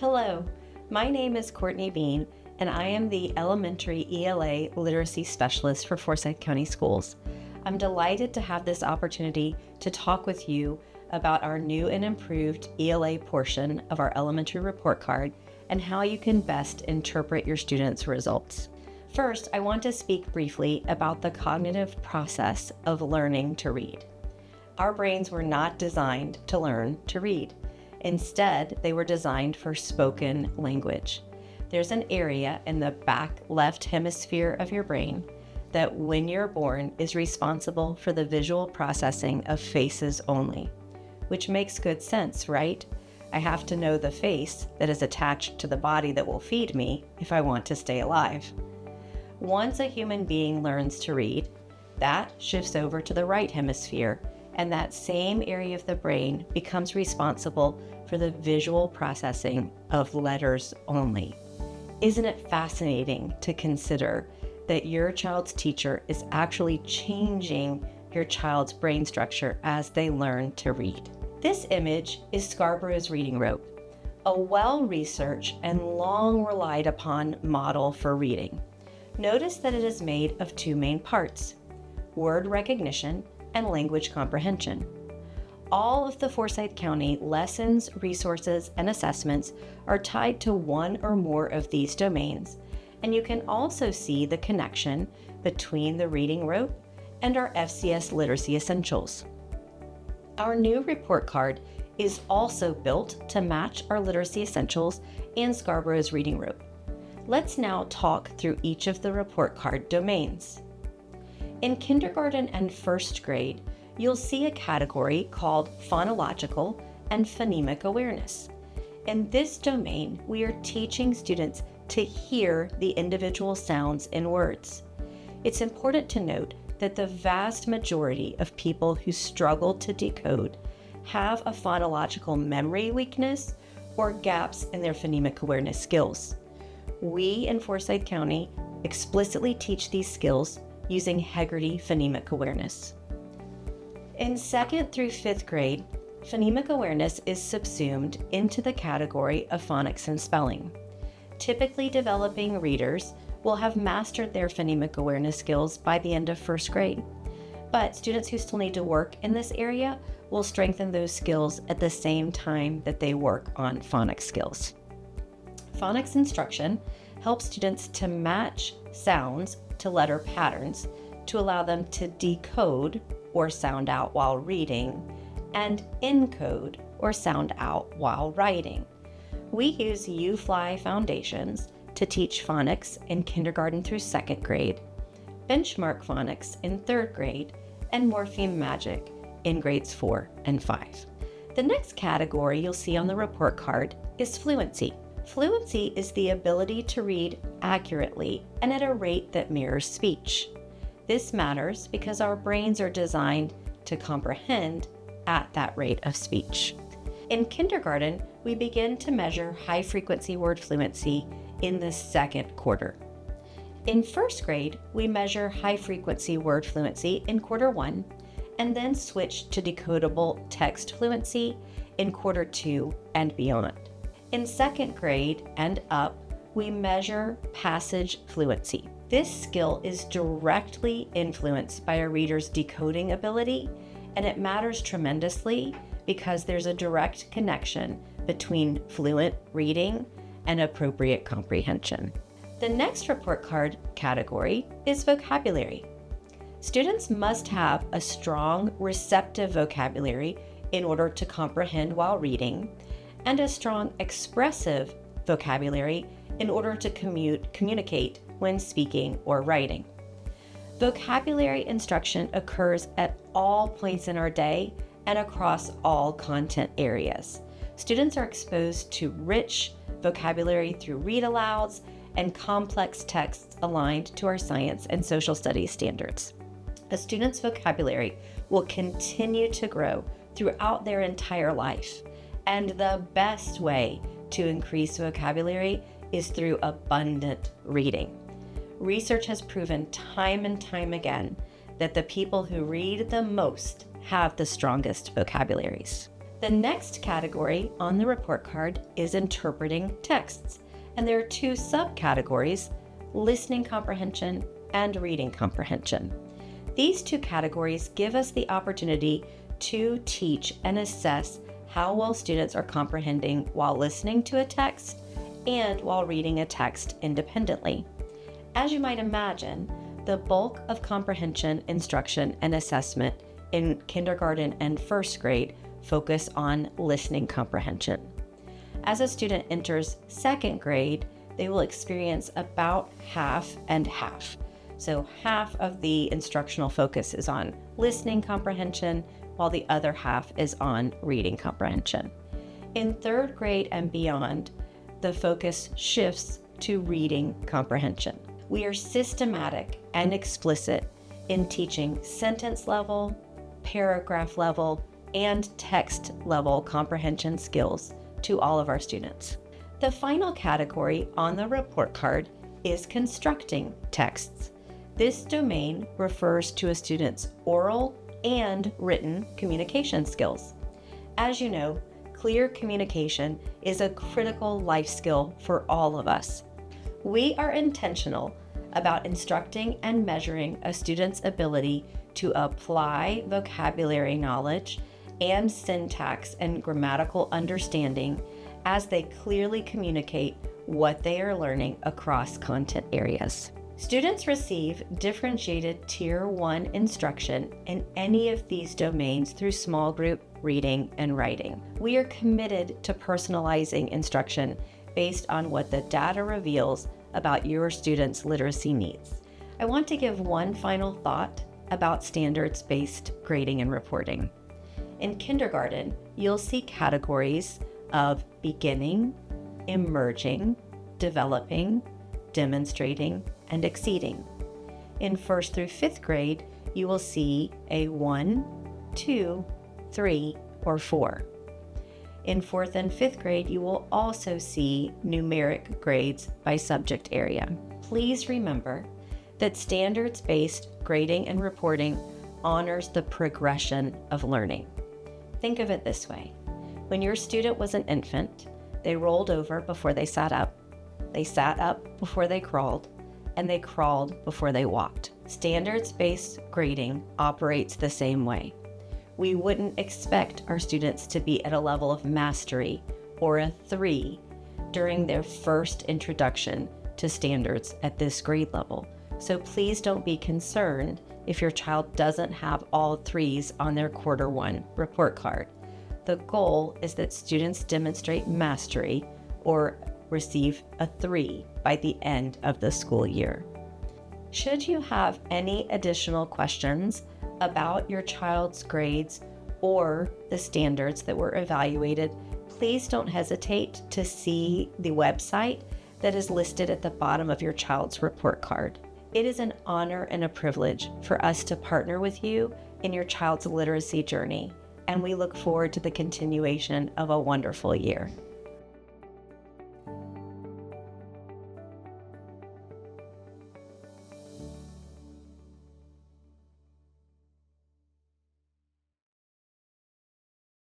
Hello, my name is Courtney Bean, and I am the Elementary ELA Literacy Specialist for Forsyth County Schools. I'm delighted to have this opportunity to talk with you about our new and improved ELA portion of our elementary report card and how you can best interpret your students' results. First, I want to speak briefly about the cognitive process of learning to read. Our brains were not designed to learn to read. Instead, they were designed for spoken language. There's an area in the back left hemisphere of your brain that, when you're born, is responsible for the visual processing of faces only, which makes good sense, right? I have to know the face that is attached to the body that will feed me if I want to stay alive. Once a human being learns to read, that shifts over to the right hemisphere, and that same area of the brain becomes responsible for the visual processing of letters only. Isn't it fascinating to consider that your child's teacher is actually changing your child's brain structure as they learn to read? This image is Scarborough's reading rope, a well-researched and long relied upon model for reading. Notice that it is made of two main parts: word recognition and language comprehension. All of the Forsyth County lessons, resources, and assessments are tied to one or more of these domains, and you can also see the connection between the reading rope and our FCS Literacy Essentials. Our new report card is also built to match our Literacy Essentials and Scarborough's reading rope. Let's now talk through each of the report card domains. In kindergarten and first grade, you'll see a category called phonological and phonemic awareness. In this domain, we are teaching students to hear the individual sounds in words. It's important to note that the vast majority of people who struggle to decode have a phonological memory weakness or gaps in their phonemic awareness skills. We in Forsyth County explicitly teach these skills using Hegarty phonemic awareness. In 2nd through 5th grade, phonemic awareness is subsumed into the category of phonics and spelling. Typically, developing readers will have mastered their phonemic awareness skills by the end of 1st grade, but students who still need to work in this area will strengthen those skills at the same time that they work on phonics skills. Phonics instruction helps students to match sounds to letter patterns to allow them to decode or sound out while reading and encode or sound out while writing. We use UFly Foundations to teach phonics in kindergarten through 2nd grade, benchmark phonics in 3rd grade, and Morpheme Magic in grades 4 and 5. The next category you'll see on the report card is fluency. Fluency is the ability to read accurately and at a rate that mirrors speech. This matters because our brains are designed to comprehend at that rate of speech. In kindergarten, we begin to measure high-frequency word fluency in the 2nd quarter. In 1st grade, we measure high-frequency word fluency in quarter 1 and then switch to decodable text fluency in quarter 2 and beyond. In 2nd grade and up, we measure passage fluency. This skill is directly influenced by a reader's decoding ability, and it matters tremendously because there's a direct connection between fluent reading and appropriate comprehension. The next report card category is vocabulary. Students must have a strong receptive vocabulary in order to comprehend while reading, and a strong expressive vocabulary in order to communicate when speaking or writing. Vocabulary instruction occurs at all points in our day and across all content areas. Students are exposed to rich vocabulary through read-alouds and complex texts aligned to our science and social studies standards. A student's vocabulary will continue to grow throughout their entire life, and the best way to increase vocabulary is through abundant reading. Research has proven time and time again that the people who read the most have the strongest vocabularies. The next category on the report card is interpreting texts, and there are two subcategories: listening comprehension and reading comprehension. These two categories give us the opportunity to teach and assess how well students are comprehending while listening to a text and while reading a text independently. As you might imagine, the bulk of comprehension instruction and assessment in kindergarten and first grade focus on listening comprehension. As a student enters second grade, they will experience about half and half. So half of the instructional focus is on listening comprehension, while the other half is on reading comprehension. In third grade and beyond, the focus shifts to reading comprehension. We are systematic and explicit in teaching sentence level, paragraph level, and text level comprehension skills to all of our students. The final category on the report card is constructing texts. This domain refers to a student's oral and written communication skills. As you know, clear communication is a critical life skill for all of us. We are intentional about instructing and measuring a student's ability to apply vocabulary knowledge and syntax and grammatical understanding as they clearly communicate what they are learning across content areas. Students receive differentiated Tier 1 instruction in any of these domains through small group reading and writing. We are committed to personalizing instruction based on what the data reveals about your students' literacy needs. I want to give one final thought about standards-based grading and reporting. In kindergarten, you'll see categories of beginning, emerging, developing, demonstrating, and exceeding. In first through fifth grade, you will see a 1, 2, 3, or 4. In fourth and fifth grade, you will also see numeric grades by subject area. Please remember that standards-based grading and reporting honors the progression of learning. Think of it this way. When your student was an infant, they rolled over before they sat up before they crawled, and they crawled before they walked. Standards-based grading operates the same way. We wouldn't expect our students to be at a level of mastery or a 3 during their first introduction to standards at this grade level. So please don't be concerned if your child doesn't have all 3s on their quarter 1 report card. The goal is that students demonstrate mastery or receive a 3 by the end of the school year. Should you have any additional questions about your child's grades or the standards that were evaluated, please don't hesitate to see the website that is listed at the bottom of your child's report card. It is an honor and a privilege for us to partner with you in your child's literacy journey, and we look forward to the continuation of a wonderful year.